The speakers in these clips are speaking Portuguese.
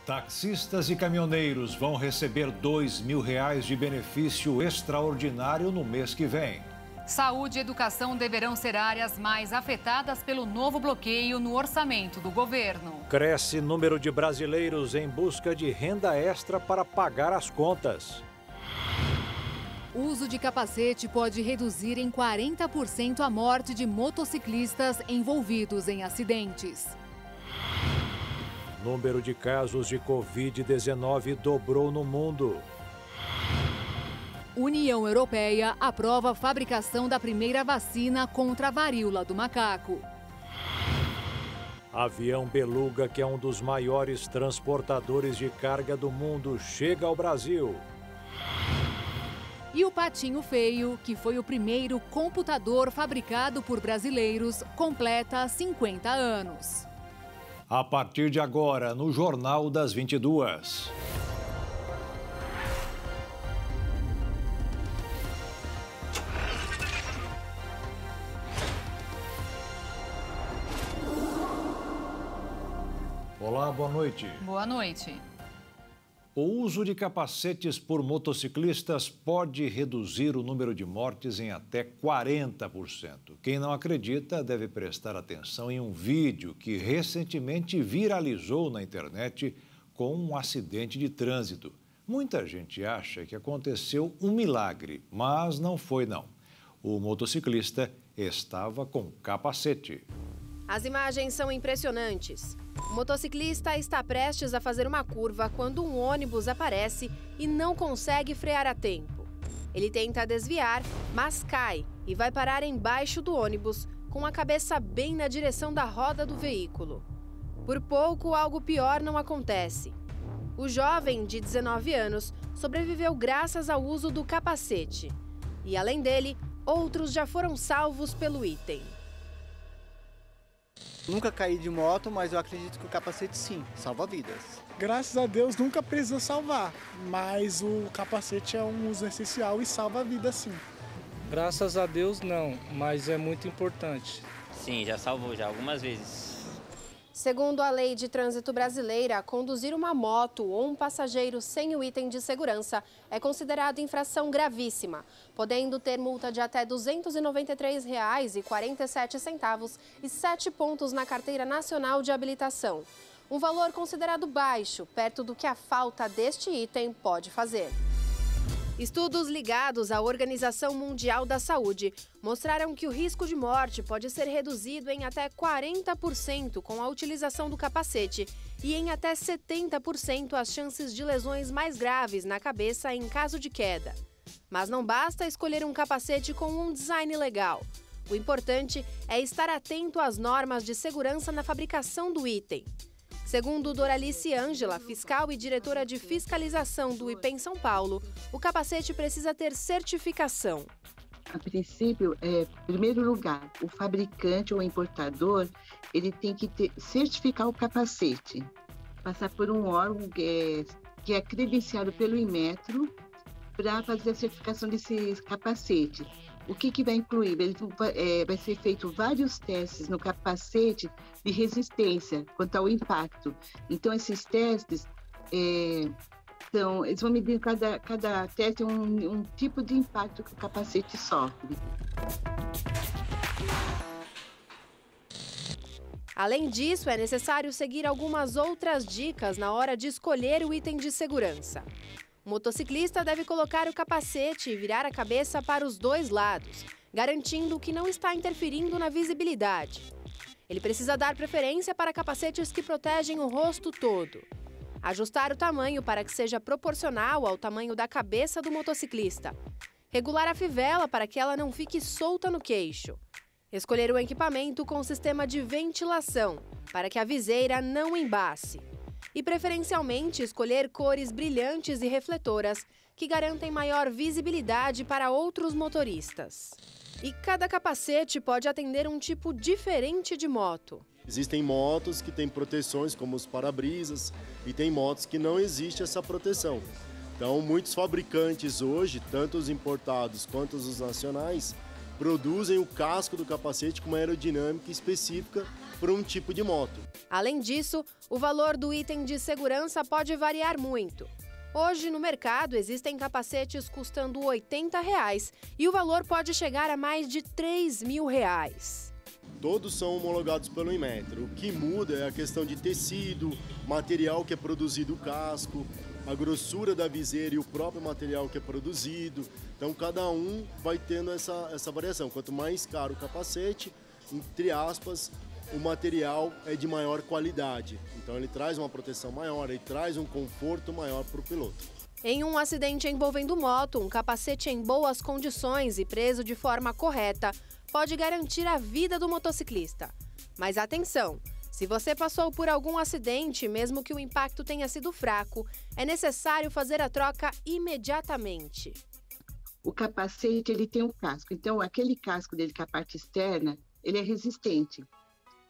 Taxistas e caminhoneiros vão receber R$ 2.000 de benefício extraordinário no mês que vem. Saúde e educação deverão ser áreas mais afetadas pelo novo bloqueio no orçamento do governo. Cresce número de brasileiros em busca de renda extra para pagar as contas. O uso de capacete pode reduzir em 40% a morte de motociclistas envolvidos em acidentes. Número de casos de Covid-19 dobrou no mundo. União Europeia aprova a fabricação da primeira vacina contra a varíola do macaco. Avião Beluga, que é um dos maiores transportadores de carga do mundo, chega ao Brasil. E o Patinho Feio, que foi o primeiro computador fabricado por brasileiros, completa 50 anos. A partir de agora, no Jornal das 22. Olá, boa noite. Boa noite. O uso de capacetes por motociclistas pode reduzir o número de mortes em até 40%. Quem não acredita deve prestar atenção em um vídeo que recentemente viralizou na internet com um acidente de trânsito. Muita gente acha que aconteceu um milagre, mas não foi não. O motociclista estava com capacete. As imagens são impressionantes. O motociclista está prestes a fazer uma curva quando um ônibus aparece e não consegue frear a tempo. Ele tenta desviar, mas cai e vai parar embaixo do ônibus, com a cabeça bem na direção da roda do veículo. Por pouco, algo pior não acontece. O jovem, de 19 anos, sobreviveu graças ao uso do capacete. E, além dele, outros já foram salvos pelo item. Nunca caí de moto, mas eu acredito que o capacete sim, salva vidas. Graças a Deus nunca precisou salvar, mas o capacete é um uso essencial e salva a vida sim. Graças a Deus não, mas é muito importante. Sim, já salvou já algumas vezes. Segundo a lei de trânsito brasileira, conduzir uma moto ou um passageiro sem o item de segurança é considerado infração gravíssima, podendo ter multa de até R$ 293,47 e 7 pontos na Carteira Nacional de Habilitação. Um valor considerado baixo, perto do que a falta deste item pode fazer. Estudos ligados à Organização Mundial da Saúde mostraram que o risco de morte pode ser reduzido em até 40% com a utilização do capacete e em até 70% as chances de lesões mais graves na cabeça em caso de queda. Mas não basta escolher um capacete com um design legal. O importante é estar atento às normas de segurança na fabricação do item. Segundo Doralice Ângela, fiscal e diretora de fiscalização do IPEM São Paulo, o capacete precisa ter certificação. A princípio, em primeiro lugar, o fabricante ou importador, ele tem que certificar o capacete, passar por um órgão que é credenciado pelo Inmetro para fazer a certificação desse capacete. O que vai incluir? Vai ser feito vários testes no capacete de resistência quanto ao impacto. Então, esses testes, eles vão medir cada teste um tipo de impacto que o capacete sofre. Além disso, é necessário seguir algumas outras dicas na hora de escolher o item de segurança. O motociclista deve colocar o capacete e virar a cabeça para os dois lados, garantindo que não está interferindo na visibilidade. Ele precisa dar preferência para capacetes que protegem o rosto todo. Ajustar o tamanho para que seja proporcional ao tamanho da cabeça do motociclista. Regular a fivela para que ela não fique solta no queixo. Escolher o equipamento com sistema de ventilação, para que a viseira não embace. E, preferencialmente, escolher cores brilhantes e refletoras que garantem maior visibilidade para outros motoristas. E cada capacete pode atender um tipo diferente de moto. Existem motos que têm proteções, como os para-brisas, e tem motos que não existe essa proteção. Então, muitos fabricantes hoje, tanto os importados quanto os nacionais, produzem o casco do capacete com uma aerodinâmica específica para um tipo de moto. Além disso, o valor do item de segurança pode variar muito. Hoje, no mercado, existem capacetes custando R$ 80 e o valor pode chegar a mais de R$ 3.000. Todos são homologados pelo Inmetro. O que muda é a questão de tecido, material que é produzido o casco, a grossura da viseira e o próprio material que é produzido. Então, cada um vai tendo essa variação. Quanto mais caro o capacete, entre aspas, o material é de maior qualidade. Então, ele traz uma proteção maior, ele traz um conforto maior para o piloto. Em um acidente envolvendo moto, um capacete em boas condições e preso de forma correta pode garantir a vida do motociclista. Mas atenção! Se você passou por algum acidente, mesmo que o impacto tenha sido fraco, é necessário fazer a troca imediatamente. O capacete, ele tem um casco. Então, aquele casco dele com a parte externa, ele é resistente.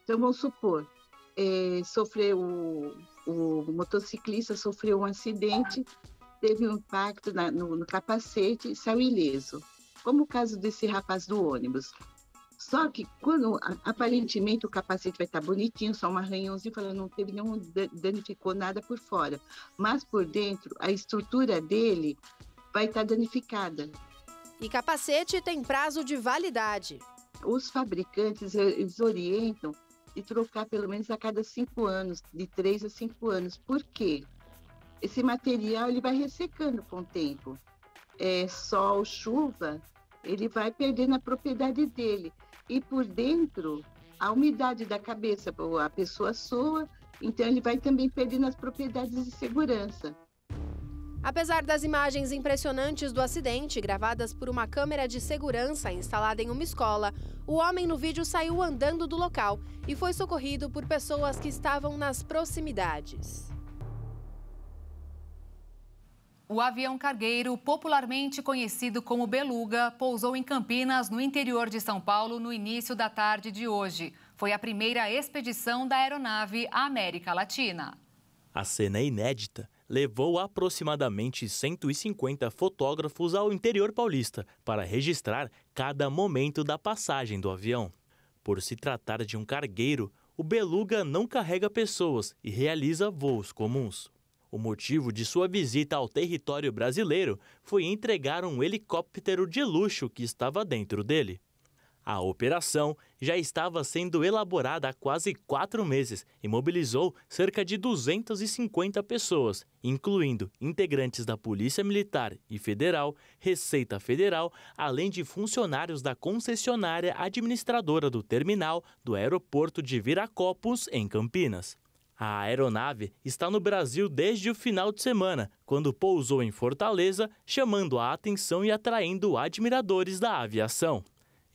Então, vamos supor, o motociclista sofreu um acidente, teve um impacto no capacete e saiu ileso. Como o caso desse rapaz do ônibus. Só que quando aparentemente o capacete vai estar bonitinho, só um arranhãozinho, falando não teve nenhum, danificou nada por fora. Mas por dentro, a estrutura dele vai estar danificada. E capacete tem prazo de validade. Os fabricantes, eles orientam de trocar pelo menos a cada 5 anos, de 3 a 5 anos. Por quê? Esse material ele vai ressecando com o tempo. Sol, chuva, ele vai perdendo a propriedade dele. E por dentro, a umidade da cabeça, a pessoa soa, então ele vai também perdendo as propriedades de segurança. Apesar das imagens impressionantes do acidente, gravadas por uma câmera de segurança instalada em uma escola, o homem no vídeo saiu andando do local e foi socorrido por pessoas que estavam nas proximidades. O avião cargueiro, popularmente conhecido como Beluga, pousou em Campinas, no interior de São Paulo, no início da tarde de hoje. Foi a primeira expedição da aeronave à América Latina. A cena inédita levou aproximadamente 150 fotógrafos ao interior paulista para registrar cada momento da passagem do avião. Por se tratar de um cargueiro, o Beluga não carrega pessoas e realiza voos comuns. O motivo de sua visita ao território brasileiro foi entregar um helicóptero de luxo que estava dentro dele. A operação já estava sendo elaborada há quase 4 meses e mobilizou cerca de 250 pessoas, incluindo integrantes da Polícia Militar e Federal, Receita Federal, além de funcionários da concessionária administradora do terminal do aeroporto de Viracopos, em Campinas. A aeronave está no Brasil desde o final de semana, quando pousou em Fortaleza, chamando a atenção e atraindo admiradores da aviação.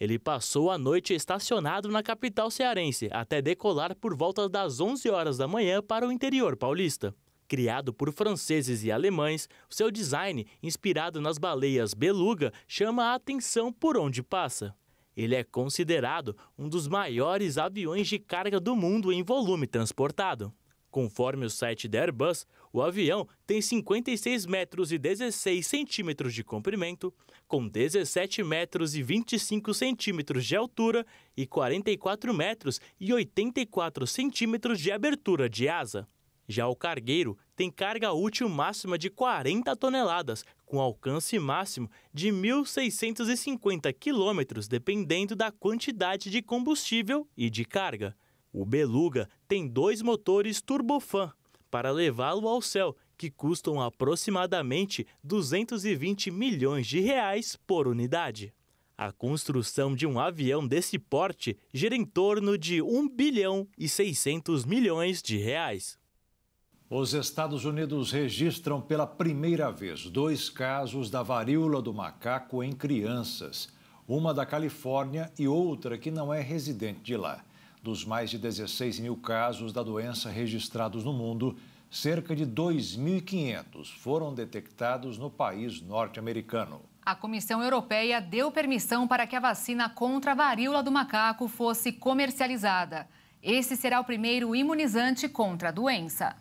Ele passou a noite estacionado na capital cearense, até decolar por volta das 11 horas da manhã para o interior paulista. Criado por franceses e alemães, seu design, inspirado nas baleias beluga, chama a atenção por onde passa. Ele é considerado um dos maiores aviões de carga do mundo em volume transportado. Conforme o site da Airbus, o avião tem 56 metros e 16 centímetros de comprimento, com 17 metros e 25 centímetros de altura e 44 metros e 84 centímetros de abertura de asa. Já o cargueiro tem carga útil máxima de 40 toneladas, com alcance máximo de 1.650 quilômetros, dependendo da quantidade de combustível e de carga. O Beluga tem 2 motores turbofan para levá-lo ao céu, que custam aproximadamente 220 milhões de reais por unidade. A construção de um avião desse porte gira em torno de 1 bilhão e 600 milhões de reais. Os Estados Unidos registram pela primeira vez 2 casos da varíola do macaco em crianças, uma da Califórnia e outra que não é residente de lá. Dos mais de 16 mil casos da doença registrados no mundo, cerca de 2.500 foram detectados no país norte-americano. A Comissão Europeia deu permissão para que a vacina contra a varíola do macaco fosse comercializada. Esse será o primeiro imunizante contra a doença.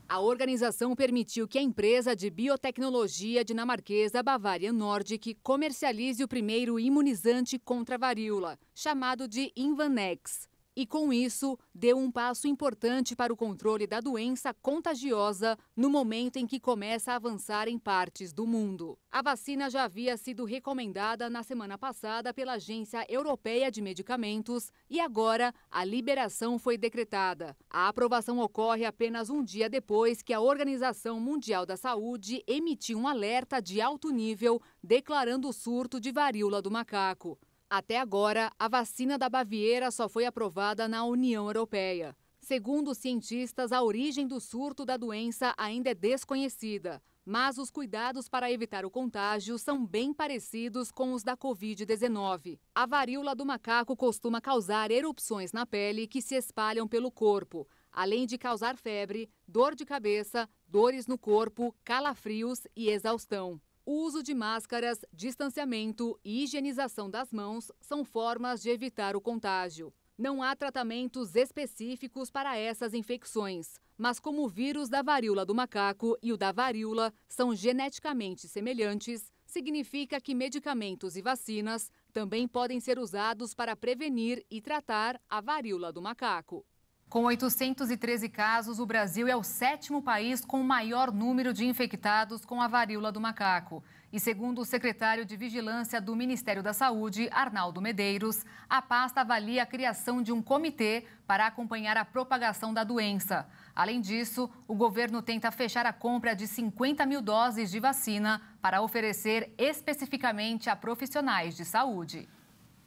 A organização permitiu que a empresa de biotecnologia dinamarquesa Bavarian Nordic comercialize o primeiro imunizante contra a varíola, chamado de Imvanex. e, com isso, deu um passo importante para o controle da doença contagiosa no momento em que começa a avançar em partes do mundo. A vacina já havia sido recomendada na semana passada pela Agência Europeia de Medicamentos e agora a liberação foi decretada. A aprovação ocorre apenas um dia depois que a Organização Mundial da Saúde emitiu um alerta de alto nível declarando o surto de varíola do macaco. Até agora, a vacina da Baviera só foi aprovada na União Europeia. Segundo os cientistas, a origem do surto da doença ainda é desconhecida, mas os cuidados para evitar o contágio são bem parecidos com os da Covid-19. A varíola do macaco costuma causar erupções na pele que se espalham pelo corpo, além de causar febre, dor de cabeça, dores no corpo, calafrios e exaustão. O uso de máscaras, distanciamento e higienização das mãos são formas de evitar o contágio. Não há tratamentos específicos para essas infecções, mas como o vírus da varíola do macaco e o da varíola são geneticamente semelhantes, significa que medicamentos e vacinas também podem ser usados para prevenir e tratar a varíola do macaco. Com 813 casos, o Brasil é o 7º país com o maior número de infectados com a varíola do macaco. E segundo o secretário de Vigilância do Ministério da Saúde, Arnaldo Medeiros, a pasta avalia a criação de um comitê para acompanhar a propagação da doença. Além disso, o governo tenta fechar a compra de 50 mil doses de vacina para oferecer especificamente a profissionais de saúde.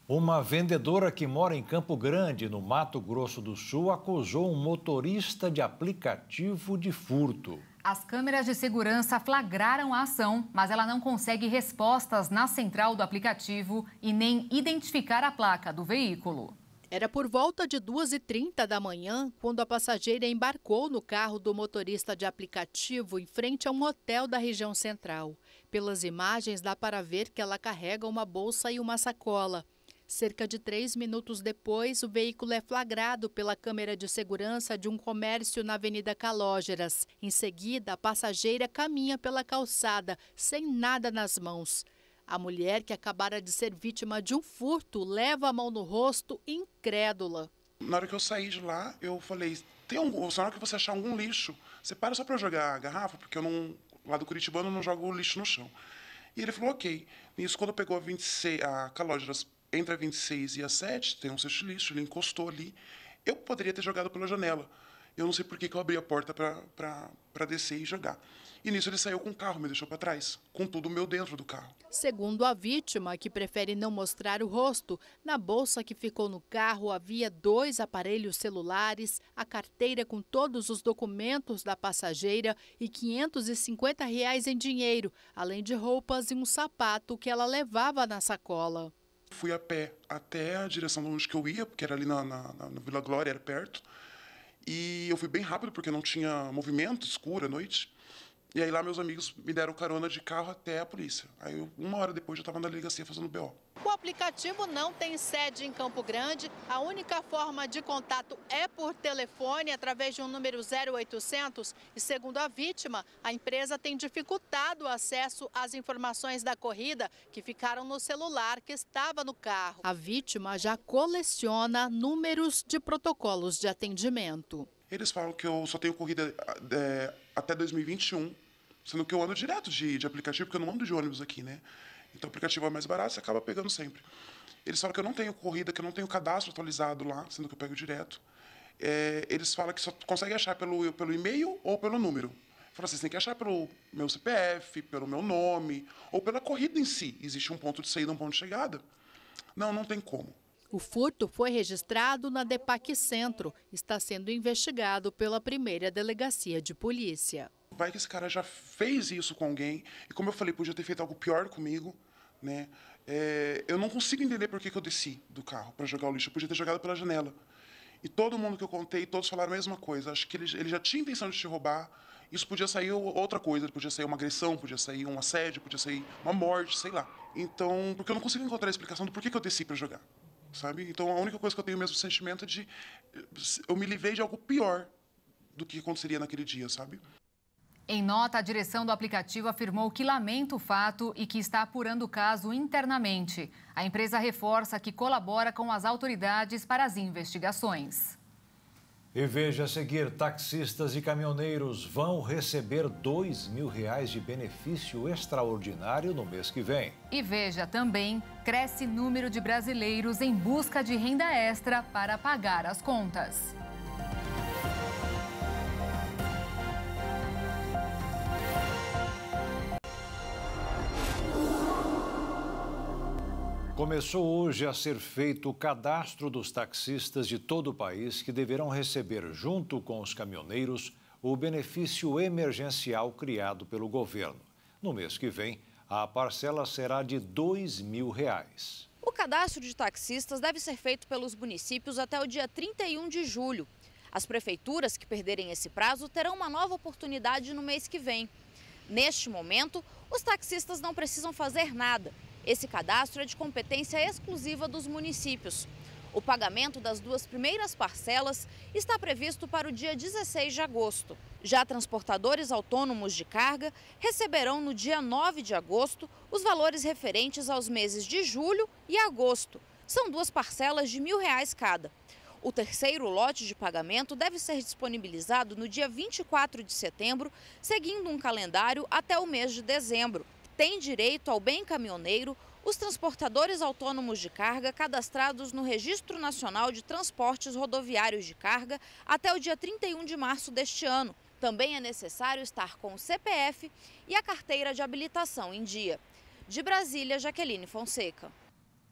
Uma vendedora que mora em Campo Grande, no Mato Grosso do Sul, acusou um motorista de aplicativo de furto. As câmeras de segurança flagraram a ação, mas ela não consegue respostas na central do aplicativo e nem identificar a placa do veículo. Era por volta de 2h30 da manhã, quando a passageira embarcou no carro do motorista de aplicativo em frente a um hotel da região central. Pelas imagens, dá para ver que ela carrega uma bolsa e uma sacola. Cerca de 3 minutos depois, o veículo é flagrado pela câmera de segurança de um comércio na Avenida Calógeras. Em seguida, a passageira caminha pela calçada, sem nada nas mãos. A mulher, que acabara de ser vítima de um furto, leva a mão no rosto, incrédula. Na hora que eu saí de lá, eu falei, na hora que você achar algum lixo, você para só para eu jogar a garrafa, porque eu não, lá do Curitibano eu não jogo lixo no chão. E ele falou, ok. Nisso, quando pegou a Calógeras, entre a 26 e a 7, tem um cesto de lixo, ele encostou ali. Eu poderia ter jogado pela janela. Eu não sei por que eu abri a porta para descer e jogar. E nisso ele saiu com o carro, me deixou para trás, com tudo meu dentro do carro. Segundo a vítima, que prefere não mostrar o rosto, na bolsa que ficou no carro havia 2 aparelhos celulares, a carteira com todos os documentos da passageira e R$ 550 em dinheiro, além de roupas e um sapato que ela levava na sacola. Fui a pé até a direção de onde que eu ia, porque era ali na Vila Glória, era perto. E eu fui bem rápido, porque não tinha movimento, escuro à noite. E aí lá meus amigos me deram carona de carro até a polícia. Aí 1 hora depois eu estava na delegacia fazendo BO. O aplicativo não tem sede em Campo Grande. A única forma de contato é por telefone, através de um número 0800. E segundo a vítima, a empresa tem dificultado o acesso às informações da corrida que ficaram no celular que estava no carro. A vítima já coleciona números de protocolos de atendimento. Eles falam que eu só tenho corrida até 2021, sendo que eu ando direto de aplicativo, porque eu não ando de ônibus aqui, né? Então o aplicativo é mais barato, você acaba pegando sempre. Eles falam que eu não tenho corrida, que eu não tenho cadastro atualizado lá, sendo que eu pego direto. Eles falam que só consegue achar pelo e-mail ou pelo número. Falam assim, você tem que achar pelo meu CPF, pelo meu nome, ou pela corrida em si. Existe um ponto de saída e um ponto de chegada? Não tem como. O furto foi registrado na DEPAC Centro. Está sendo investigado pela 1ª Delegacia de Polícia. Vai que esse cara já fez isso com alguém. E como eu falei, podia ter feito algo pior comigo, né? Eu não consigo entender por que eu desci do carro para jogar o lixo. Eu podia ter jogado pela janela. E todo mundo que eu contei, todos falaram a mesma coisa. Acho que ele já tinha intenção de te roubar. Isso podia sair outra coisa. Podia sair uma agressão, podia sair um assédio, podia sair uma morte, sei lá. Então, porque eu não consigo encontrar a explicação do porquê que eu desci para jogar. Sabe? Então, a única coisa que eu tenho mesmo sentimento é de eu me livrei de algo pior do que aconteceria naquele dia, sabe? Em nota, a direção do aplicativo afirmou que lamenta o fato e que está apurando o caso internamente. A empresa reforça que colabora com as autoridades para as investigações. E veja a seguir, taxistas e caminhoneiros vão receber R$2.000 de benefício extraordinário no mês que vem. E veja também, cresce número de brasileiros em busca de renda extra para pagar as contas. Começou hoje a ser feito o cadastro dos taxistas de todo o país que deverão receber, junto com os caminhoneiros, o benefício emergencial criado pelo governo. No mês que vem, a parcela será de R$2.000. O cadastro de taxistas deve ser feito pelos municípios até o dia 31 de julho. As prefeituras que perderem esse prazo terão uma nova oportunidade no mês que vem. Neste momento, os taxistas não precisam fazer nada. Esse cadastro é de competência exclusiva dos municípios. O pagamento das 2 primeiras parcelas está previsto para o dia 16 de agosto. Já transportadores autônomos de carga receberão no dia 9 de agosto os valores referentes aos meses de julho e agosto. São 2 parcelas de R$1.000 cada. O terceiro lote de pagamento deve ser disponibilizado no dia 24 de setembro, seguindo um calendário até o mês de dezembro. Tem direito ao bem caminhoneiro os transportadores autônomos de carga cadastrados no Registro Nacional de Transportes Rodoviários de Carga até o dia 31 de março deste ano. Também é necessário estar com o CPF e a carteira de habilitação em dia. De Brasília, Jaqueline Fonseca.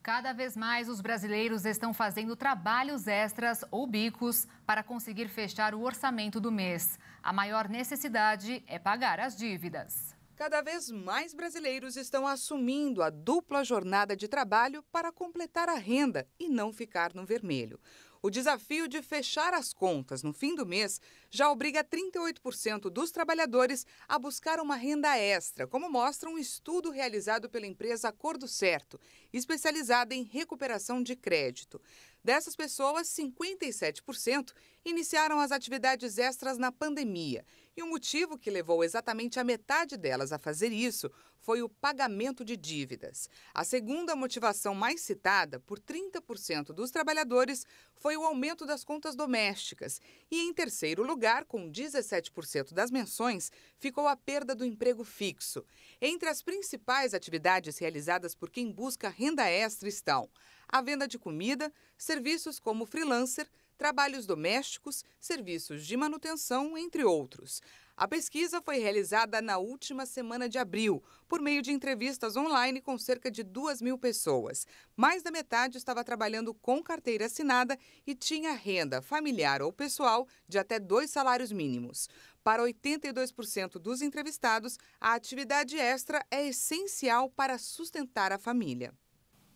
Cada vez mais os brasileiros estão fazendo trabalhos extras ou bicos para conseguir fechar o orçamento do mês. A maior necessidade é pagar as dívidas. Cada vez mais brasileiros estão assumindo a dupla jornada de trabalho para completar a renda e não ficar no vermelho. O desafio de fechar as contas no fim do mês já obriga 38% dos trabalhadores a buscar uma renda extra, como mostra um estudo realizado pela empresa Acordo Certo, especializada em recuperação de crédito. Dessas pessoas, 57% iniciaram as atividades extras na pandemia. E o motivo que levou exatamente a metade delas a fazer isso foi o pagamento de dívidas. A segunda motivação mais citada, por 30% dos trabalhadores, foi o aumento das contas domésticas. E em terceiro lugar, com 17% das menções, ficou a perda do emprego fixo. Entre as principais atividades realizadas por quem busca renda extra estão a venda de comida, serviços como freelancer, trabalhos domésticos, serviços de manutenção, entre outros. A pesquisa foi realizada na última semana de abril, por meio de entrevistas online com cerca de 2.000 pessoas. Mais da metade estava trabalhando com carteira assinada e tinha renda familiar ou pessoal de até 2 salários mínimos. Para 82% dos entrevistados, a atividade extra é essencial para sustentar a família.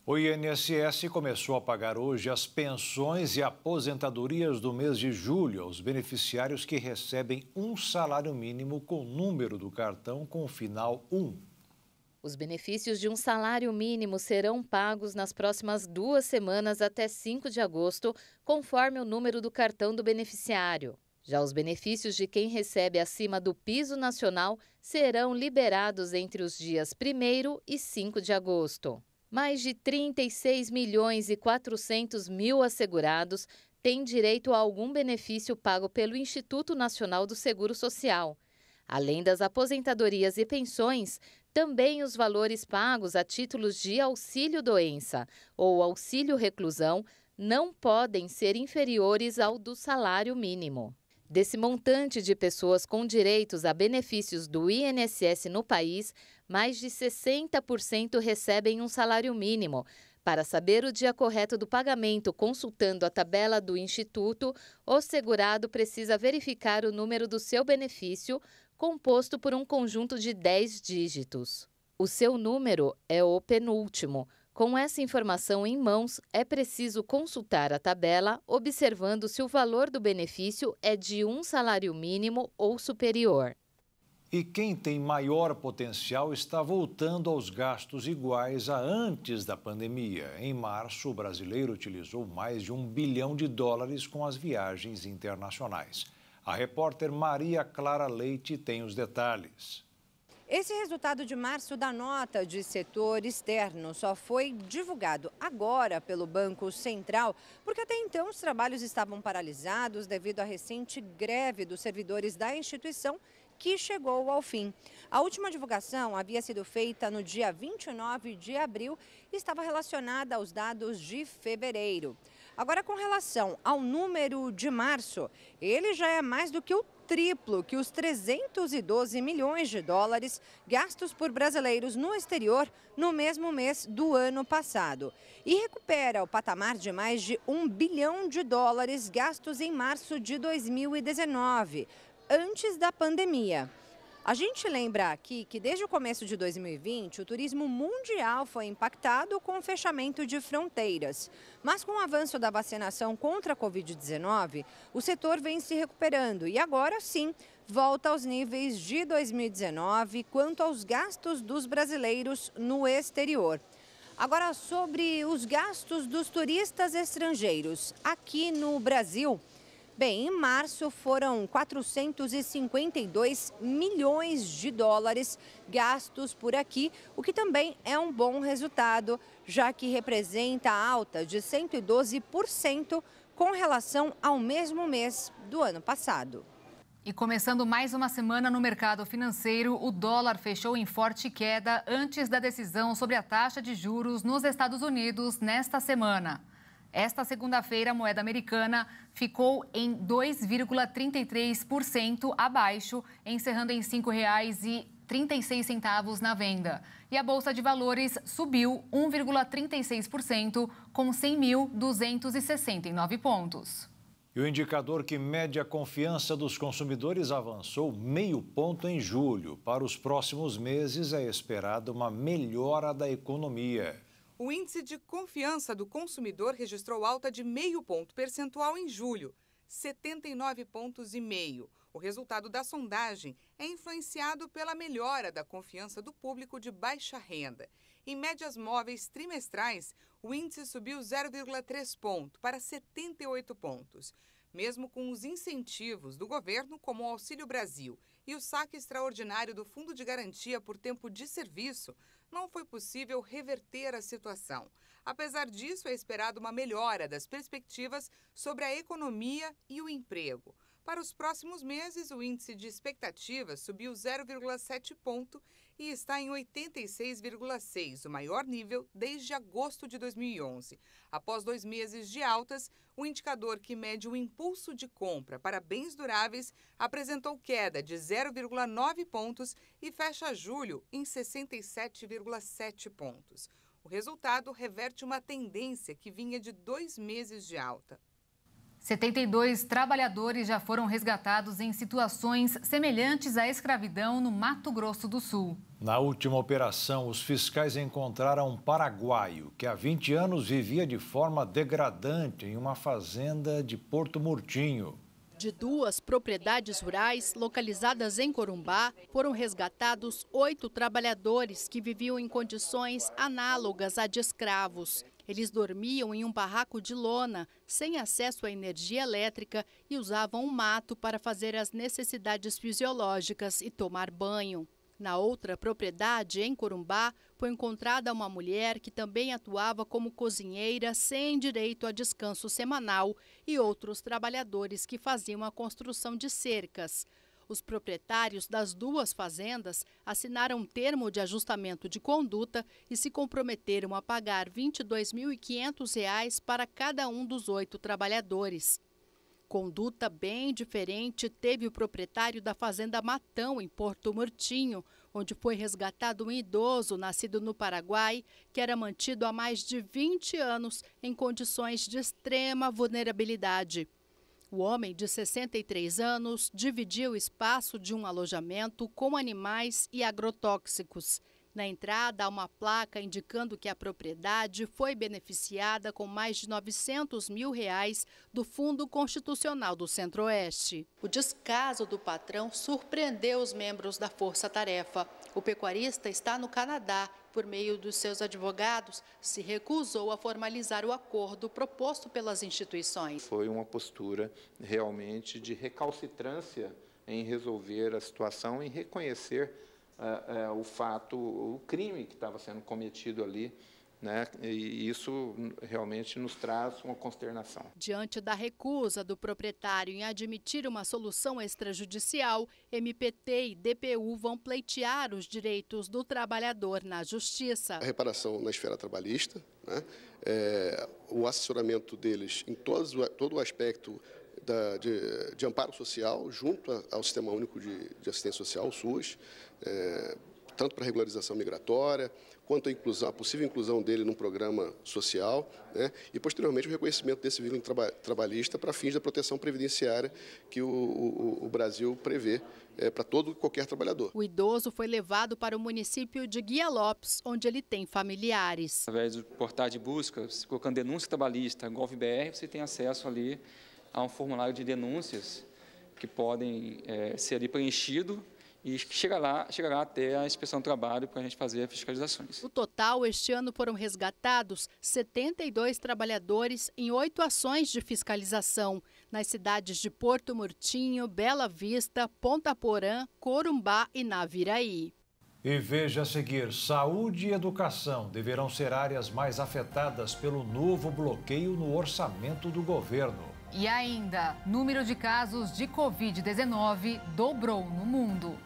O INSS começou a pagar hoje as pensões e aposentadorias do mês de julho aos beneficiários que recebem um salário mínimo com o número do cartão com o final 1. Os benefícios de um salário mínimo serão pagos nas próximas 2 semanas até 5 de agosto, conforme o número do cartão do beneficiário. Já os benefícios de quem recebe acima do piso nacional serão liberados entre os dias 1º e 5 de agosto. Mais de 36.400.000 assegurados têm direito a algum benefício pago pelo Instituto Nacional do Seguro Social. Além das aposentadorias e pensões, também os valores pagos a títulos de auxílio-doença ou auxílio-reclusão não podem ser inferiores ao do salário mínimo. Desse montante de pessoas com direitos a benefícios do INSS no país, mais de 60% recebem um salário mínimo. Para saber o dia correto do pagamento consultando a tabela do Instituto, o segurado precisa verificar o número do seu benefício, composto por um conjunto de 10 dígitos. O seu número é o penúltimo. Com essa informação em mãos, é preciso consultar a tabela, observando se o valor do benefício é de um salário mínimo ou superior. E quem tem maior potencial está voltando aos gastos iguais a antes da pandemia. Em março, o brasileiro utilizou mais de $1 bilhão com as viagens internacionais. A repórter Maria Clara Leite tem os detalhes. Esse resultado de março da nota de setor externo só foi divulgado agora pelo Banco Central, porque até então os trabalhos estavam paralisados devido à recente greve dos servidores da instituição, que chegou ao fim. A última divulgação havia sido feita no dia 29 de abril e estava relacionada aos dados de fevereiro. Agora, com relação ao número de março, ele já é mais do que o triplo que os 312 milhões de dólares gastos por brasileiros no exterior no mesmo mês do ano passado. E recupera o patamar de mais de $1 bilhão gastos em março de 2019, antes da pandemia. A gente lembra aqui que desde o começo de 2020, o turismo mundial foi impactado com o fechamento de fronteiras. Mas com o avanço da vacinação contra a Covid-19, o setor vem se recuperando e agora sim volta aos níveis de 2019 quanto aos gastos dos brasileiros no exterior. Agora, sobre os gastos dos turistas estrangeiros aqui no Brasil. Bem, em março foram 452 milhões de dólares gastos por aqui, o que também é um bom resultado, já que representa alta de 112% com relação ao mesmo mês do ano passado. E começando mais uma semana no mercado financeiro, o dólar fechou em forte queda antes da decisão sobre a taxa de juros nos Estados Unidos nesta semana. Esta segunda-feira, a moeda americana ficou em 2,33% abaixo, encerrando em R$ 5,36 na venda. E a Bolsa de Valores subiu 1,36%, com 100.269 pontos. E o indicador que mede a confiança dos consumidores avançou meio ponto em julho. Para os próximos meses, é esperada uma melhora da economia. O índice de confiança do consumidor registrou alta de meio ponto percentual em julho, 79,5 pontos. O resultado da sondagem é influenciado pela melhora da confiança do público de baixa renda. Em médias móveis trimestrais, o índice subiu 0,3 ponto para 78 pontos. Mesmo com os incentivos do governo, como o Auxílio Brasil e o saque extraordinário do Fundo de Garantia por Tempo de Serviço, não foi possível reverter a situação. Apesar disso, é esperada uma melhora das perspectivas sobre a economia e o emprego. Para os próximos meses, o índice de expectativas subiu 0,7 ponto e está em 86,6, o maior nível desde agosto de 2011. Após 2 meses de altas, o indicador que mede o impulso de compra para bens duráveis apresentou queda de 0,9 pontos e fecha julho em 67,7 pontos. O resultado reverte uma tendência que vinha de 2 meses de alta. 72 trabalhadores já foram resgatados em situações semelhantes à escravidão no Mato Grosso do Sul. Na última operação, os fiscais encontraram um paraguaio que há 20 anos vivia de forma degradante em uma fazenda de Porto Murtinho. De 2 propriedades rurais localizadas em Corumbá, foram resgatados 8 trabalhadores que viviam em condições análogas à de escravos. Eles dormiam em um barraco de lona, sem acesso à energia elétrica e usavam o mato para fazer as necessidades fisiológicas e tomar banho. Na outra propriedade, em Corumbá, foi encontrada uma mulher que também atuava como cozinheira sem direito a descanso semanal e outros trabalhadores que faziam a construção de cercas. Os proprietários das 2 fazendas assinaram um termo de ajustamento de conduta e se comprometeram a pagar R$ 22.500 para cada um dos 8 trabalhadores. Conduta bem diferente teve o proprietário da fazenda Matão, em Porto Murtinho, onde foi resgatado um idoso nascido no Paraguai, que era mantido há mais de 20 anos em condições de extrema vulnerabilidade. O homem, de 63 anos, dividia o espaço de um alojamento com animais e agrotóxicos. Na entrada, há uma placa indicando que a propriedade foi beneficiada com mais de R$900 mil do Fundo Constitucional do Centro-Oeste. O descaso do patrão surpreendeu os membros da Força Tarefa. O pecuarista está no Canadá. Por meio dos seus advogados, se recusou a formalizar o acordo proposto pelas instituições. Foi uma postura realmente de recalcitrância em resolver a situação, em reconhecer o fato, o crime que estava sendo cometido ali, né? E isso realmente nos traz uma consternação. Diante da recusa do proprietário em admitir uma solução extrajudicial, MPT e DPU vão pleitear os direitos do trabalhador na Justiça. A reparação na esfera trabalhista, né? O assessoramento deles em todo o aspecto de amparo social junto ao Sistema Único de Assistência Social, o SUS, tanto para regularização migratória, quanto a possível inclusão dele num programa social, né? E, posteriormente, o reconhecimento desse vínculo trabalhista para fins da proteção previdenciária que o Brasil prevê para todo e qualquer trabalhador. O idoso foi levado para o município de Guia Lopes, onde ele tem familiares. Através do portal de busca, colocando denúncia trabalhista, GovBR, você tem acesso ali a um formulário de denúncias que podem ser ali preenchido e chegará até a Inspeção do Trabalho para a gente fazer fiscalizações. No total, este ano foram resgatados 72 trabalhadores em 8 ações de fiscalização, nas cidades de Porto Murtinho, Bela Vista, Ponta Porã, Corumbá e Naviraí. E veja a seguir, saúde e educação deverão ser áreas mais afetadas pelo novo bloqueio no orçamento do governo. E ainda, número de casos de Covid-19 dobrou no mundo.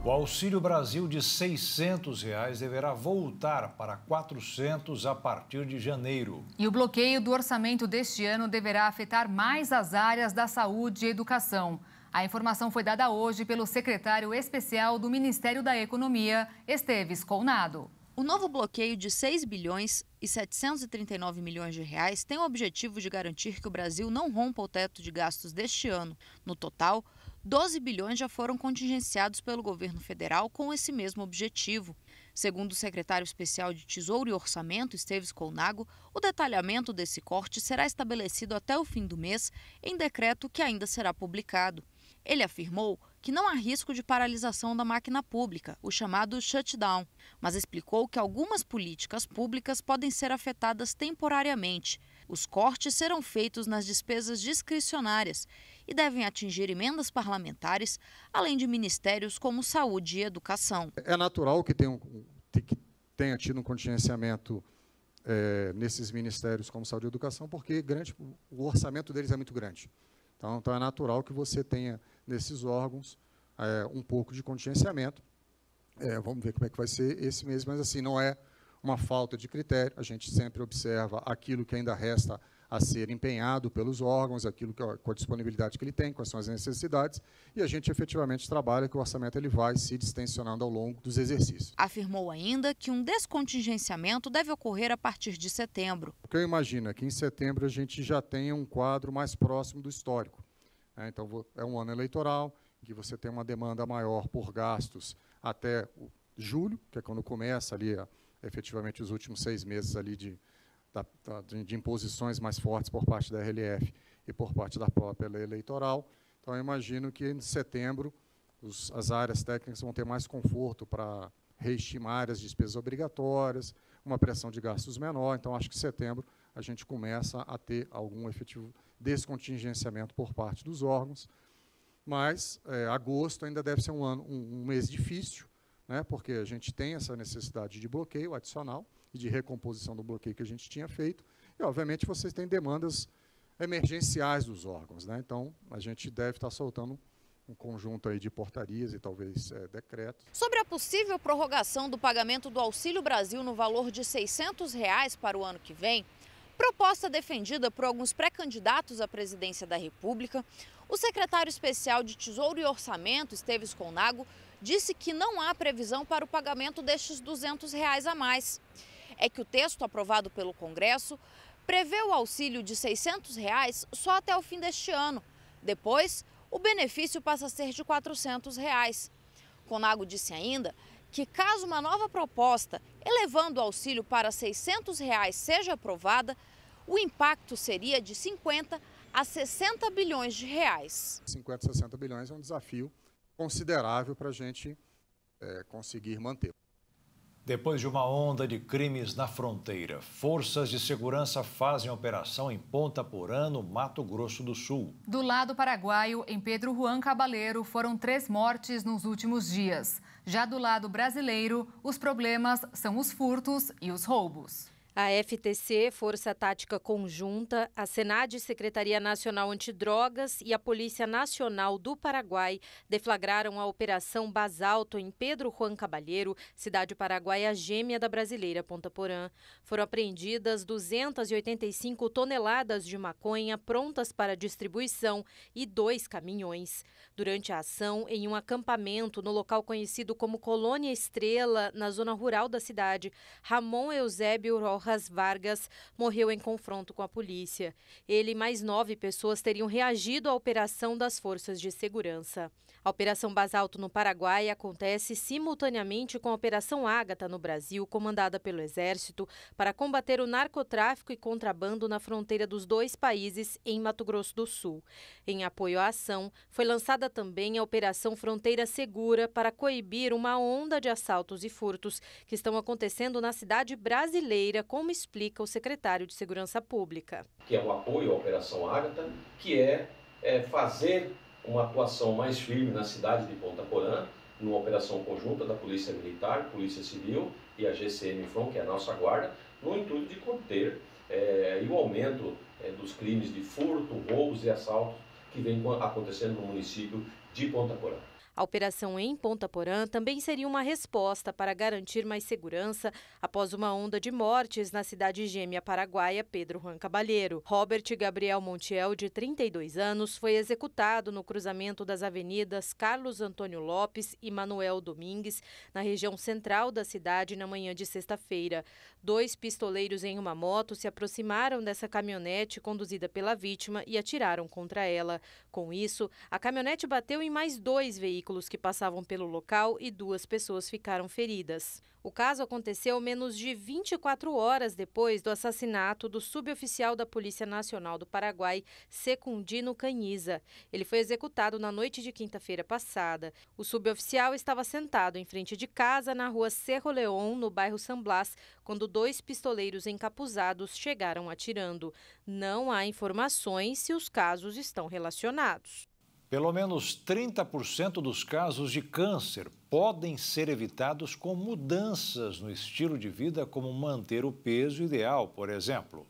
O Auxílio Brasil de R$ 600 deverá voltar para R$ 400 a partir de janeiro. E o bloqueio do orçamento deste ano deverá afetar mais as áreas da saúde e educação. A informação foi dada hoje pelo secretário especial do Ministério da Economia, Esteves Colnado. O novo bloqueio de 6 bilhões e 739 milhões de reais tem o objetivo de garantir que o Brasil não rompa o teto de gastos deste ano. No total, 12 bilhões já foram contingenciados pelo governo federal com esse mesmo objetivo. Segundo o secretário especial de Tesouro e Orçamento, Esteves Colnado, o detalhamento desse corte será estabelecido até o fim do mês em decreto que ainda será publicado. Ele afirmou que não há risco de paralisação da máquina pública, o chamado shutdown, mas explicou que algumas políticas públicas podem ser afetadas temporariamente. Os cortes serão feitos nas despesas discricionárias e devem atingir emendas parlamentares, além de ministérios como Saúde e Educação. É natural que tenha tido um contingenciamento nesses ministérios como Saúde e Educação, porque o orçamento deles é muito grande. Então é natural que você tenha nesses órgãos um pouco de contingenciamento. Vamos ver como é que vai ser esse mês, mas assim, não é uma falta de critério. A gente sempre observa aquilo que ainda resta a ser empenhado pelos órgãos, aquilo com a disponibilidade que ele tem, quais são as necessidades, e a gente efetivamente trabalha que o orçamento ele vai se distensionando ao longo dos exercícios. Afirmou ainda que um descontingenciamento deve ocorrer a partir de setembro. O que eu imagino é que em setembro a gente já tenha um quadro mais próximo do histórico. Então, é um ano eleitoral, em que você tem uma demanda maior por gastos até julho, que é quando começa ali efetivamente os últimos 6 meses ali de imposições mais fortes por parte da RLF e por parte da própria lei eleitoral. Então, eu imagino que em setembro as áreas técnicas vão ter mais conforto para reestimar as despesas obrigatórias, uma pressão de gastos menor. Então, acho que em setembro a gente começa a ter algum efetivo descontingenciamento por parte dos órgãos. Mas agosto ainda deve ser um mês difícil, né, porque a gente tem essa necessidade de bloqueio adicional e de recomposição do bloqueio que a gente tinha feito. E, obviamente, vocês têm demandas emergenciais dos órgãos, né? Então, a gente deve estar soltando um conjunto aí de portarias e talvez decretos. Sobre a possível prorrogação do pagamento do Auxílio Brasil no valor de R$ 600 para o ano que vem, proposta defendida por alguns pré-candidatos à presidência da República, o secretário especial de Tesouro e Orçamento, Esteves Colnado, disse que não há previsão para o pagamento destes R$ 200 a mais. é que o texto aprovado pelo Congresso prevê o auxílio de R$ 600 só até o fim deste ano. Depois, o benefício passa a ser de R$ 400. Conago disse ainda que caso uma nova proposta elevando o auxílio para R$ 600 seja aprovada, o impacto seria de 50 a 60 bilhões de reais. 50, 60 bilhões é um desafio considerável para a gente conseguir manter. Depois de uma onda de crimes na fronteira, forças de segurança fazem operação em Ponta Porã, no Mato Grosso do Sul. Do lado paraguaio, em Pedro Juan Cabaleiro, foram 3 mortes nos últimos dias. Já do lado brasileiro, os problemas são os furtos e os roubos. A FTC, Força Tática Conjunta, a Senad, Secretaria Nacional Antidrogas e a Polícia Nacional do Paraguai deflagraram a Operação Basalto em Pedro Juan Cabaleiro, cidade paraguaia gêmea da brasileira Ponta Porã. Foram apreendidas 285 toneladas de maconha prontas para distribuição e 2 caminhões. Durante a ação, em um acampamento no local conhecido como Colônia Estrela, na zona rural da cidade, Ramon Eusébio Rojas Vargas morreu em confronto com a polícia. Ele e mais 9 pessoas teriam reagido à operação das forças de segurança. A Operação Basalto no Paraguai acontece simultaneamente com a Operação Ágata no Brasil, comandada pelo Exército, para combater o narcotráfico e contrabando na fronteira dos 2 países em Mato Grosso do Sul. Em apoio à ação, foi lançada também a Operação Fronteira Segura para coibir uma onda de assaltos e furtos que estão acontecendo na cidade brasileira, como explica o secretário de Segurança Pública. Que é o apoio à Operação Ágata, que é fazer uma atuação mais firme na cidade de Ponta Porã, numa operação conjunta da Polícia Militar, Polícia Civil e a GCM-FRON, que é a nossa guarda, no intuito de conter o aumento dos crimes de furto, roubos e assaltos que vem acontecendo no município de Ponta Porã. A operação em Ponta Porã também seria uma resposta para garantir mais segurança após uma onda de mortes na cidade gêmea paraguaia Pedro Juan Cabaleiro. Robert Gabriel Montiel, de 32 anos, foi executado no cruzamento das avenidas Carlos Antônio Lopes e Manuel Domingues, na região central da cidade, na manhã de sexta-feira. 2 pistoleiros em uma moto se aproximaram dessa caminhonete conduzida pela vítima e atiraram contra ela. Com isso, a caminhonete bateu em mais 2 veículos que passavam pelo local e 2 pessoas ficaram feridas. O caso aconteceu menos de 24 horas depois do assassinato do suboficial da Polícia Nacional do Paraguai, Secundino Canhiza. Ele foi executado na noite de quinta-feira passada. O suboficial estava sentado em frente de casa na rua Cerro León, no bairro San Blas, quando 2 pistoleiros encapuzados chegaram atirando. Não há informações se os casos estão relacionados. Pelo menos 30% dos casos de câncer podem ser evitados com mudanças no estilo de vida, como manter o peso ideal, por exemplo.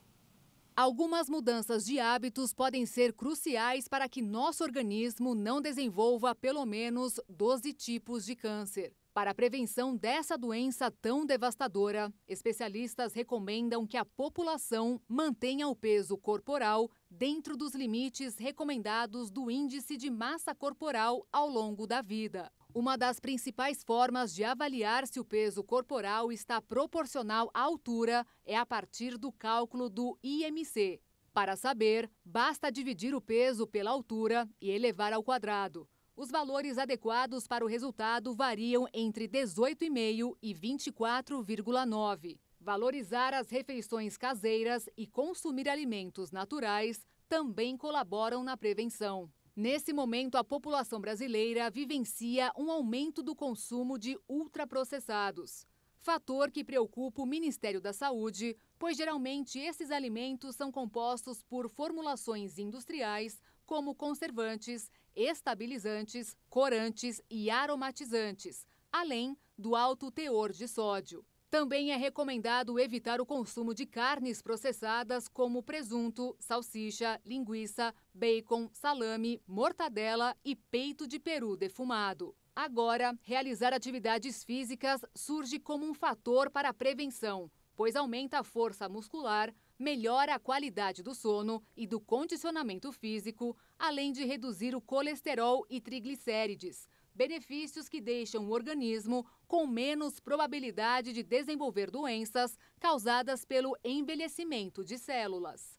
Algumas mudanças de hábitos podem ser cruciais para que nosso organismo não desenvolva pelo menos 12 tipos de câncer. Para a prevenção dessa doença tão devastadora, especialistas recomendam que a população mantenha o peso corporal dentro dos limites recomendados do Índice de Massa Corporal ao longo da vida. Uma das principais formas de avaliar se o peso corporal está proporcional à altura é a partir do cálculo do IMC. Para saber, basta dividir o peso pela altura e elevar ao quadrado. Os valores adequados para o resultado variam entre 18,5 e 24,9. Valorizar as refeições caseiras e consumir alimentos naturais também colaboram na prevenção. Nesse momento, a população brasileira vivencia um aumento do consumo de ultraprocessados. Fator que preocupa o Ministério da Saúde, pois geralmente esses alimentos são compostos por formulações industriais, como conservantes, estabilizantes, corantes e aromatizantes, além do alto teor de sódio. Também é recomendado evitar o consumo de carnes processadas como presunto, salsicha, linguiça, bacon, salame, mortadela e peito de peru defumado. Agora, realizar atividades físicas surge como um fator para a prevenção, pois aumenta a força muscular, melhora a qualidade do sono e do condicionamento físico, além de reduzir o colesterol e triglicérides. benefícios que deixam o organismo com menos probabilidade de desenvolver doenças causadas pelo envelhecimento de células.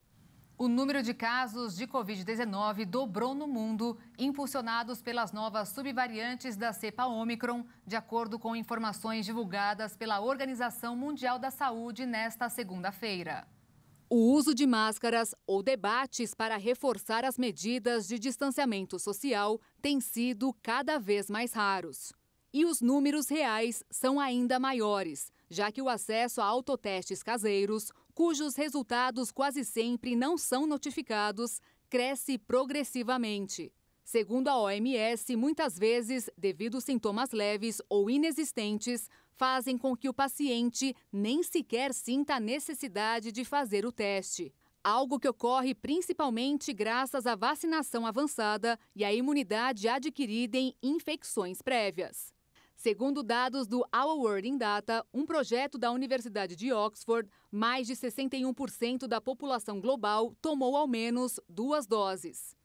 O número de casos de Covid-19 dobrou no mundo, impulsionados pelas novas subvariantes da cepa Ômicron, de acordo com informações divulgadas pela Organização Mundial da Saúde nesta segunda-feira. O uso de máscaras ou debates para reforçar as medidas de distanciamento social têm sido cada vez mais raros. E os números reais são ainda maiores, já que o acesso a autotestes caseiros, cujos resultados quase sempre não são notificados, cresce progressivamente. Segundo a OMS, muitas vezes, devido a sintomas leves ou inexistentes, fazem com que o paciente nem sequer sinta a necessidade de fazer o teste. Algo que ocorre principalmente graças à vacinação avançada e à imunidade adquirida em infecções prévias. Segundo dados do Our World in Data, um projeto da Universidade de Oxford, mais de 61% da população global tomou ao menos 2 doses.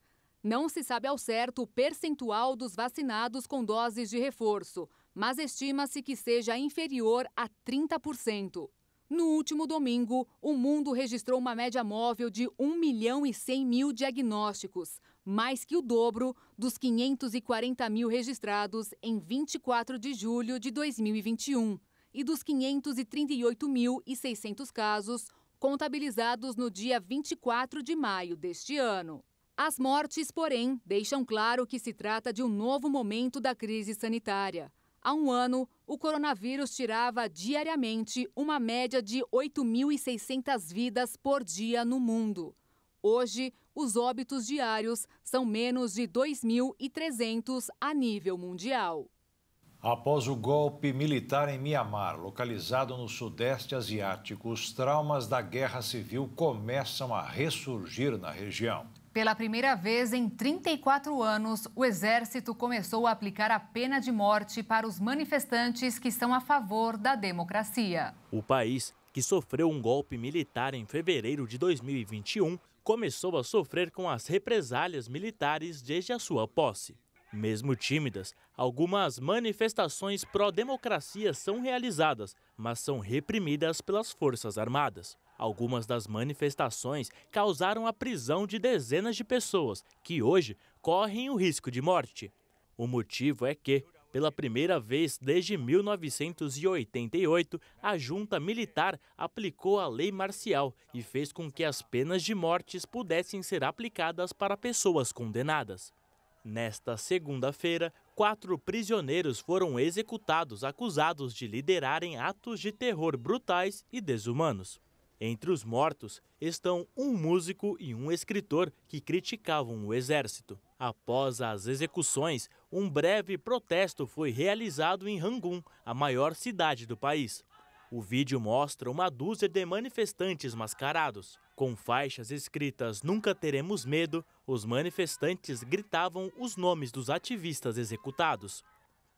Não se sabe ao certo o percentual dos vacinados com doses de reforço, mas estima-se que seja inferior a 30%. No último domingo, o mundo registrou uma média móvel de 1.100.000 diagnósticos, mais que o dobro dos 540 mil registrados em 24 de julho de 2021 e dos 538.600 casos contabilizados no dia 24 de maio deste ano. As mortes, porém, deixam claro que se trata de um novo momento da crise sanitária. Há um ano, o coronavírus tirava diariamente uma média de 8.600 vidas por dia no mundo. Hoje, os óbitos diários são menos de 2.300 a nível mundial. Após o golpe militar em Mianmar, localizado no Sudeste Asiático, os traumas da guerra civil começam a ressurgir na região. Pela primeira vez em 34 anos, o Exército começou a aplicar a pena de morte para os manifestantes que são a favor da democracia. O país, que sofreu um golpe militar em fevereiro de 2021, começou a sofrer com as represálias militares desde a sua posse. Mesmo tímidas, algumas manifestações pró-democracia são realizadas, mas são reprimidas pelas Forças Armadas. Algumas das manifestações causaram a prisão de dezenas de pessoas que hoje correm o risco de morte. O motivo é que, pela primeira vez desde 1988, a junta militar aplicou a lei marcial e fez com que as penas de mortes pudessem ser aplicadas para pessoas condenadas. Nesta segunda-feira, 4 prisioneiros foram executados acusados de liderarem atos de terror brutais e desumanos. Entre os mortos estão um músico e um escritor que criticavam o exército. Após as execuções, um breve protesto foi realizado em Rangoon, a maior cidade do país. O vídeo mostra uma dúzia de manifestantes mascarados. Com faixas escritas "Nunca teremos medo", os manifestantes gritavam os nomes dos ativistas executados.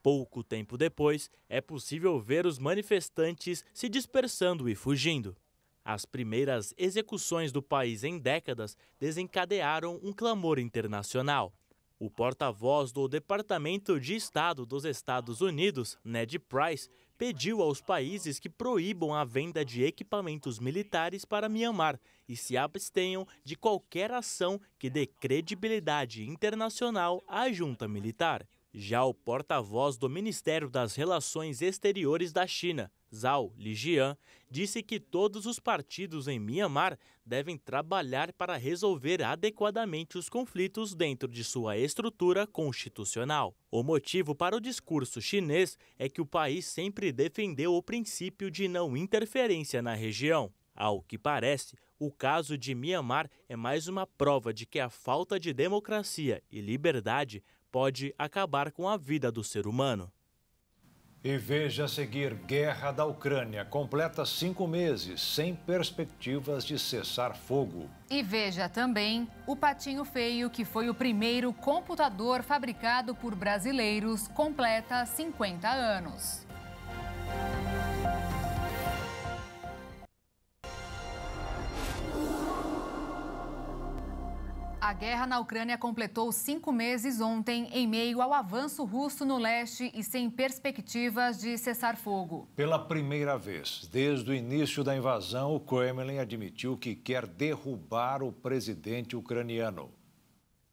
Pouco tempo depois, é possível ver os manifestantes se dispersando e fugindo. As primeiras execuções do país em décadas desencadearam um clamor internacional. O porta-voz do Departamento de Estado dos Estados Unidos, Ned Price, pediu aos países que proíbam a venda de equipamentos militares para Mianmar e se abstenham de qualquer ação que dê credibilidade internacional à junta militar. Já o porta-voz do Ministério das Relações Exteriores da China, Zhao Lijian, disse que todos os partidos em Mianmar devem trabalhar para resolver adequadamente os conflitos dentro de sua estrutura constitucional. O motivo para o discurso chinês é que o país sempre defendeu o princípio de não interferência na região. Ao que parece, o caso de Mianmar é mais uma prova de que a falta de democracia e liberdade pode acabar com a vida do ser humano. E veja a seguir: guerra da Ucrânia completa 5 meses sem perspectivas de cessar fogo. E veja também o Patinho Feio, que foi o primeiro computador fabricado por brasileiros, completa 50 anos. A A guerra na Ucrânia completou 5 meses ontem, em meio ao avanço russo no leste e sem perspectivas de cessar fogo. Pela primeira vez desde o início da invasão, o Kremlin admitiu que quer derrubar o presidente ucraniano.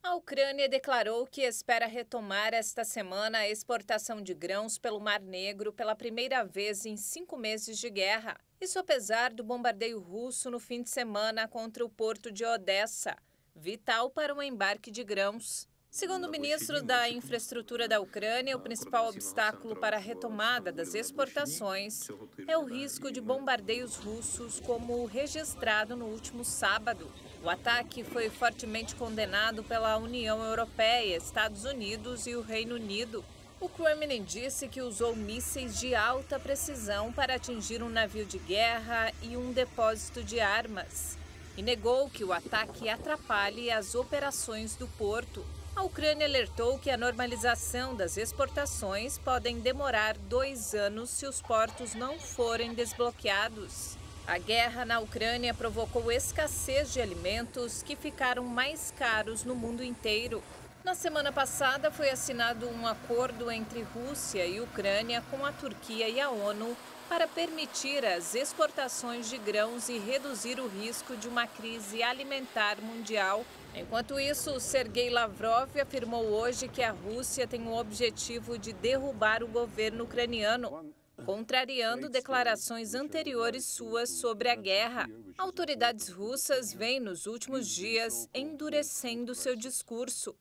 A Ucrânia declarou que espera retomar esta semana a exportação de grãos pelo Mar Negro pela primeira vez em 5 meses de guerra. Isso apesar do bombardeio russo no fim de semana contra o porto de Odessa, vital para o embarque de grãos. Segundo o ministro da Infraestrutura da Ucrânia, o principal obstáculo para a retomada das exportações é o risco de bombardeios russos, como o registrado no último sábado. O ataque foi fortemente condenado pela União Europeia, Estados Unidos e o Reino Unido. O Kremlin disse que usou mísseis de alta precisão para atingir um navio de guerra e um depósito de armas, e negou que o ataque atrapalhe as operações do porto. A Ucrânia alertou que a normalização das exportações podem demorar 2 anos se os portos não forem desbloqueados. A guerra na Ucrânia provocou escassez de alimentos que ficaram mais caros no mundo inteiro. Na semana passada foi assinado um acordo entre Rússia e Ucrânia com a Turquia e a ONU para permitir as exportações de grãos e reduzir o risco de uma crise alimentar mundial. Enquanto isso, Sergei Lavrov afirmou hoje que a Rússia tem o objetivo de derrubar o governo ucraniano, contrariando declarações anteriores suas sobre a guerra. Autoridades russas vêm nos últimos dias endurecendo seu discurso.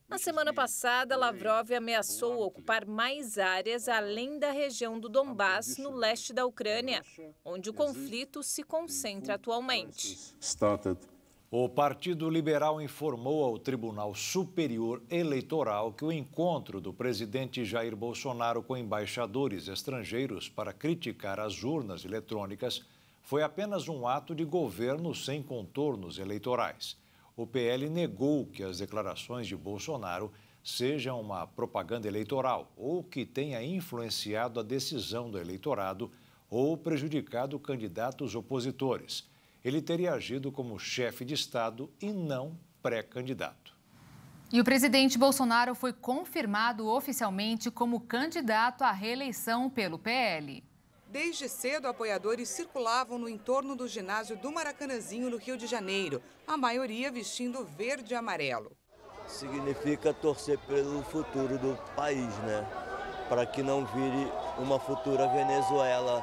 Na semana passada, Lavrov ameaçou ocupar mais áreas além da região do Donbass, no leste da Ucrânia, onde o conflito se concentra atualmente. O Partido Liberal informou ao Tribunal Superior Eleitoral que o encontro do presidente Jair Bolsonaro com embaixadores estrangeiros para criticar as urnas eletrônicas foi apenas um ato de governo sem contornos eleitorais. O PL negou que as declarações de Bolsonaro sejam uma propaganda eleitoral ou que tenha influenciado a decisão do eleitorado ou prejudicado candidatos opositores. Ele teria agido como chefe de Estado e não pré-candidato. E o presidente Bolsonaro foi confirmado oficialmente como candidato à reeleição pelo PL. Desde cedo, apoiadores circulavam no entorno do ginásio do Maracanãzinho, no Rio de Janeiro, a maioria vestindo verde e amarelo. Significa torcer pelo futuro do país, né? Para que não vire uma futura Venezuela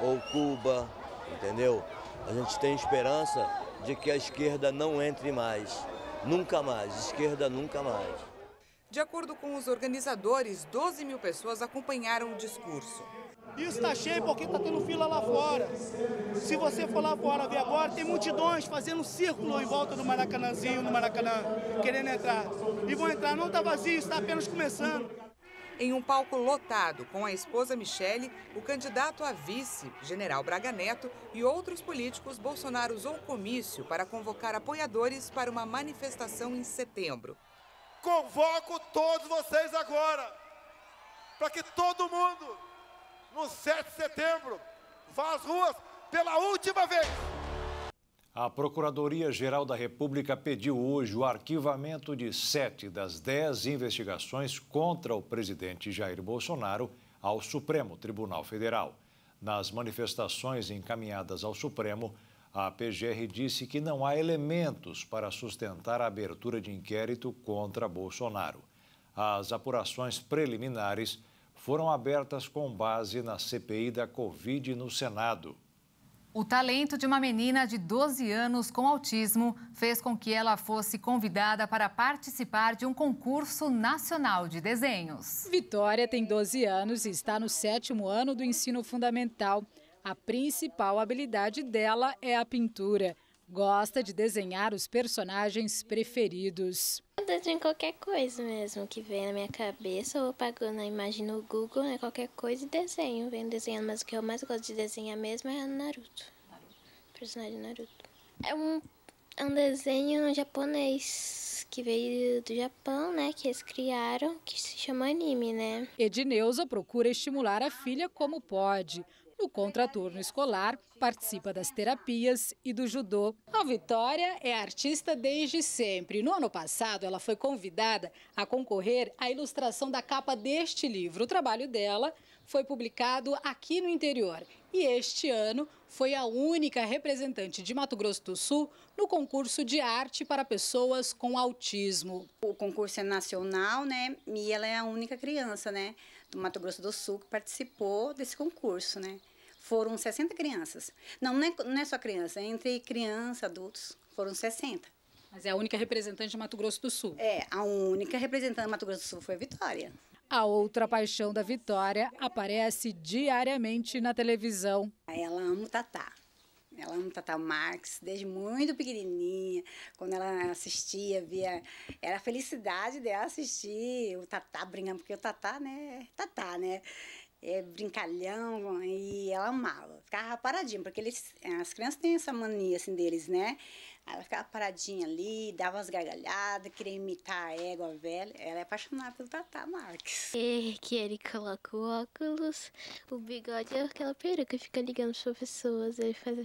ou Cuba, entendeu? A gente tem esperança de que a esquerda não entre mais, nunca mais, esquerda nunca mais. De acordo com os organizadores, 12 mil pessoas acompanharam o discurso. Isso está cheio porque está tendo fila lá fora. Se você for lá fora ver agora, tem multidões fazendo um círculo em volta do Maracanãzinho, no Maracanã, querendo entrar. E vão entrar, não está vazio, está apenas começando. Em um palco lotado com a esposa Michele, o candidato a vice, General Braga Neto, e outros políticos, Bolsonaro usou o comício para convocar apoiadores para uma manifestação em setembro. Convoco todos vocês agora, para que todo mundo, no 7 de setembro, vá às ruas pela última vez. A Procuradoria-Geral da República pediu hoje o arquivamento de 7 das 10 investigações contra o presidente Jair Bolsonaro ao Supremo Tribunal Federal. Nas manifestações encaminhadas ao Supremo, a PGR disse que não há elementos para sustentar a abertura de inquérito contra Bolsonaro. As apurações preliminares foram abertas com base na CPI da Covid no Senado. O talento de uma menina de 12 anos com autismo fez com que ela fosse convidada para participar de um concurso nacional de desenhos. Vitória tem 12 anos e está no 7º ano do ensino fundamental. A principal habilidade dela é a pintura. Gosta de desenhar os personagens preferidos. Eu desenho qualquer coisa mesmo que vem na minha cabeça, eu pego na imagem no Google, né, qualquer coisa e desenho. Venho desenhando, mas o que eu mais gosto de desenhar mesmo é o Naruto. O personagem Naruto. É um desenho japonês que veio do Japão, né, que eles criaram, que se chama anime, né? Edneuza procura estimular a filha como pode. No contraturno escolar, participa das terapias e do judô. A Vitória é artista desde sempre. No ano passado, ela foi convidada a concorrer à ilustração da capa deste livro. O trabalho dela foi publicado aqui no interior. E este ano foi a única representante de Mato Grosso do Sul no concurso de arte para pessoas com autismo. O concurso é nacional, né? E ela é a única criança, né, do Mato Grosso do Sul que participou desse concurso, né? Foram 60 crianças. Não é só criança, entre criança e adultos, foram 60. Mas é a única representante de Mato Grosso do Sul. É, a única representante de Mato Grosso do Sul foi a Vitória. A outra paixão da Vitória aparece diariamente na televisão. Ela ama o Tatá. Ela ama o Tatá Marques desde muito pequenininha. Quando ela assistia, via... Era a felicidade dela assistir o Tatá brincando, porque o Tatá, né? Tatá, né? É brincalhão, e ela amava. Ficava paradinha, porque as crianças têm essa mania assim deles, né? Ela ficava paradinha ali, dava umas gargalhadas, queria imitar a égua velha. Ela é apaixonada pelo Tatá Marques. É que ele coloca o óculos, o bigode é aquela peruca que fica ligando as pessoas. Ele faz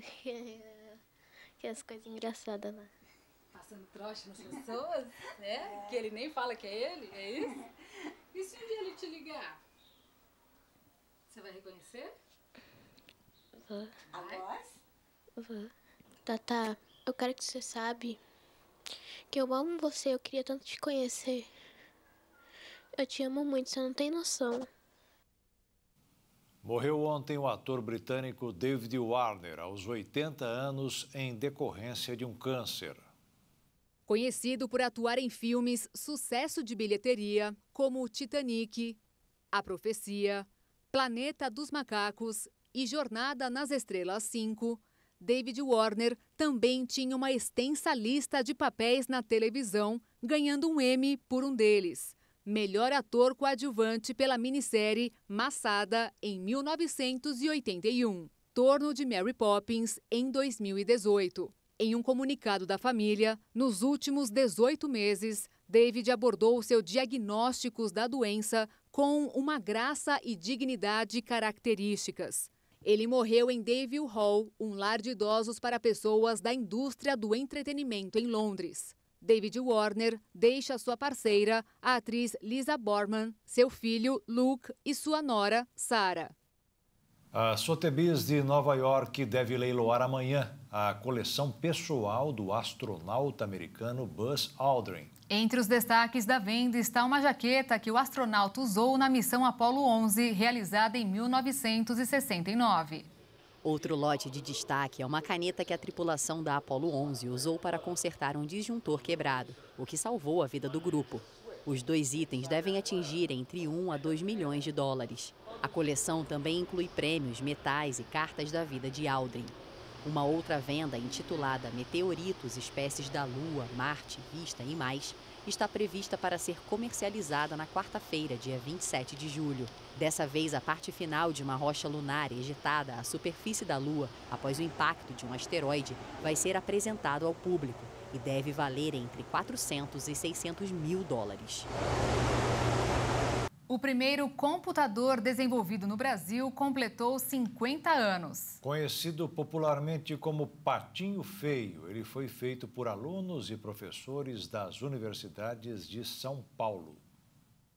aquelas coisas engraçadas lá. Passando trote nas pessoas, né? Que ele nem fala que é ele, é isso? E se um dia ele te ligar? Você vai reconhecer? Vou. A voz? Vou. Tatá, eu quero que você saiba que eu amo você, eu queria tanto te conhecer. Eu te amo muito, você não tem noção. Morreu ontem o ator britânico David Warner, aos 80 anos, em decorrência de um câncer. Conhecido por atuar em filmes sucesso de bilheteria, como Titanic, A Profecia, Planeta dos Macacos e Jornada nas Estrelas 5, David Warner também tinha uma extensa lista de papéis na televisão, ganhando um Emmy por um deles. Melhor ator coadjuvante pela minissérie Massada, em 1981. Torno de Mary Poppins, em 2018. Em um comunicado da família, nos últimos 18 meses, David abordou seus diagnósticos da doença com uma graça e dignidade características. Ele morreu em Davey Hall, um lar de idosos para pessoas da indústria do entretenimento em Londres. David Warner deixa sua parceira, a atriz Lisa Boorman, seu filho Luke e sua nora Sarah. A Sotheby's de Nova York deve leiloar amanhã a coleção pessoal do astronauta americano Buzz Aldrin. Entre os destaques da venda está uma jaqueta que o astronauta usou na missão Apollo 11, realizada em 1969. Outro lote de destaque é uma caneta que a tripulação da Apollo 11 usou para consertar um disjuntor quebrado, o que salvou a vida do grupo. Os dois itens devem atingir entre 1 a 2 milhões de dólares. A coleção também inclui prêmios, metais e cartas da vida de Aldrin. Uma outra venda, intitulada Meteoritos, Espécies da Lua, Marte, Vista e mais, está prevista para ser comercializada na quarta-feira, dia 27 de julho. Dessa vez, a parte final de uma rocha lunar ejetada à superfície da Lua após o impacto de um asteroide vai ser apresentado ao público e deve valer entre 400 e 600 mil dólares. O primeiro computador desenvolvido no Brasil completou 50 anos. Conhecido popularmente como Patinho Feio, ele foi feito por alunos e professores das universidades de São Paulo.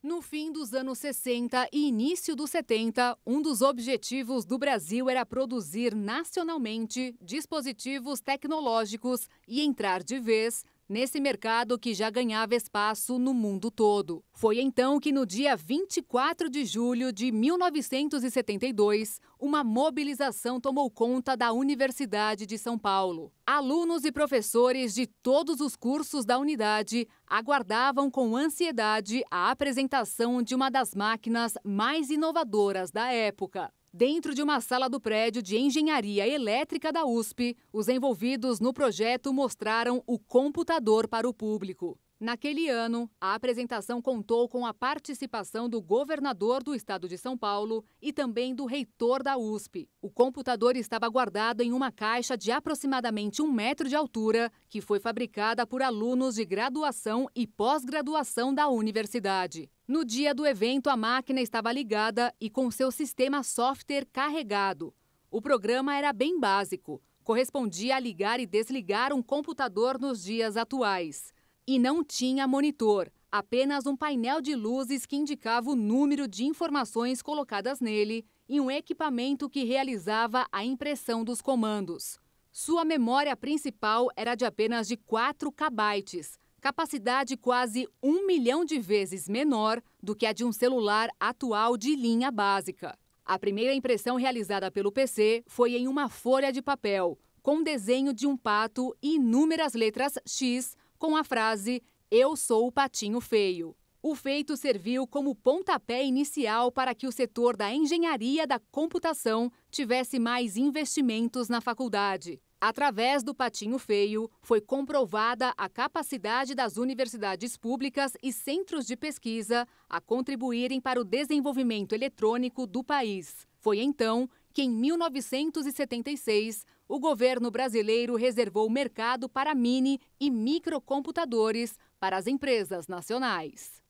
No fim dos anos 60 e início dos 70, um dos objetivos do Brasil era produzir nacionalmente dispositivos tecnológicos e entrar de vez nesse mercado que já ganhava espaço no mundo todo. Foi então que, no dia 24 de julho de 1972, uma mobilização tomou conta da Universidade de São Paulo. Alunos e professores de todos os cursos da unidade aguardavam com ansiedade a apresentação de uma das máquinas mais inovadoras da época. Dentro de uma sala do prédio de Engenharia Elétrica da USP, os envolvidos no projeto mostraram o computador para o público. Naquele ano, a apresentação contou com a participação do governador do estado de São Paulo e também do reitor da USP. O computador estava guardado em uma caixa de aproximadamente 1 metro de altura, que foi fabricada por alunos de graduação e pós-graduação da universidade. No dia do evento, a máquina estava ligada e com seu sistema software carregado. O programa era bem básico, correspondia a ligar e desligar um computador nos dias atuais. E não tinha monitor, apenas um painel de luzes que indicava o número de informações colocadas nele e um equipamento que realizava a impressão dos comandos. Sua memória principal era de apenas de 4 KB, capacidade quase 1 milhão de vezes menor do que a de um celular atual de linha básica. A primeira impressão realizada pelo PC foi em uma folha de papel, com desenho de um pato e inúmeras letras X, com a frase "Eu sou o patinho feio". O feito serviu como pontapé inicial para que o setor da engenharia da computação tivesse mais investimentos na faculdade. Através do patinho feio, foi comprovada a capacidade das universidades públicas e centros de pesquisa a contribuírem para o desenvolvimento eletrônico do país. Foi então que, em 1976, o governo brasileiro reservou o mercado para mini e microcomputadores para as empresas nacionais.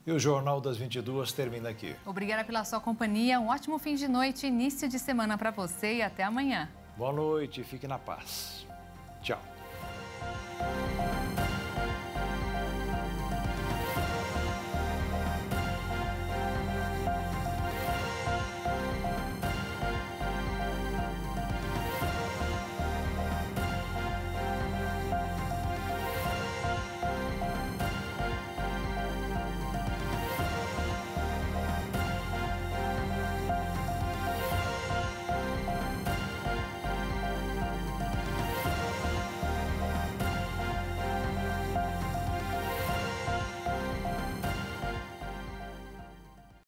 E o Jornal das 22 termina aqui. Obrigada pela sua companhia, um ótimo fim de noite, início de semana para você e até amanhã. Boa noite, fique na paz. Tchau.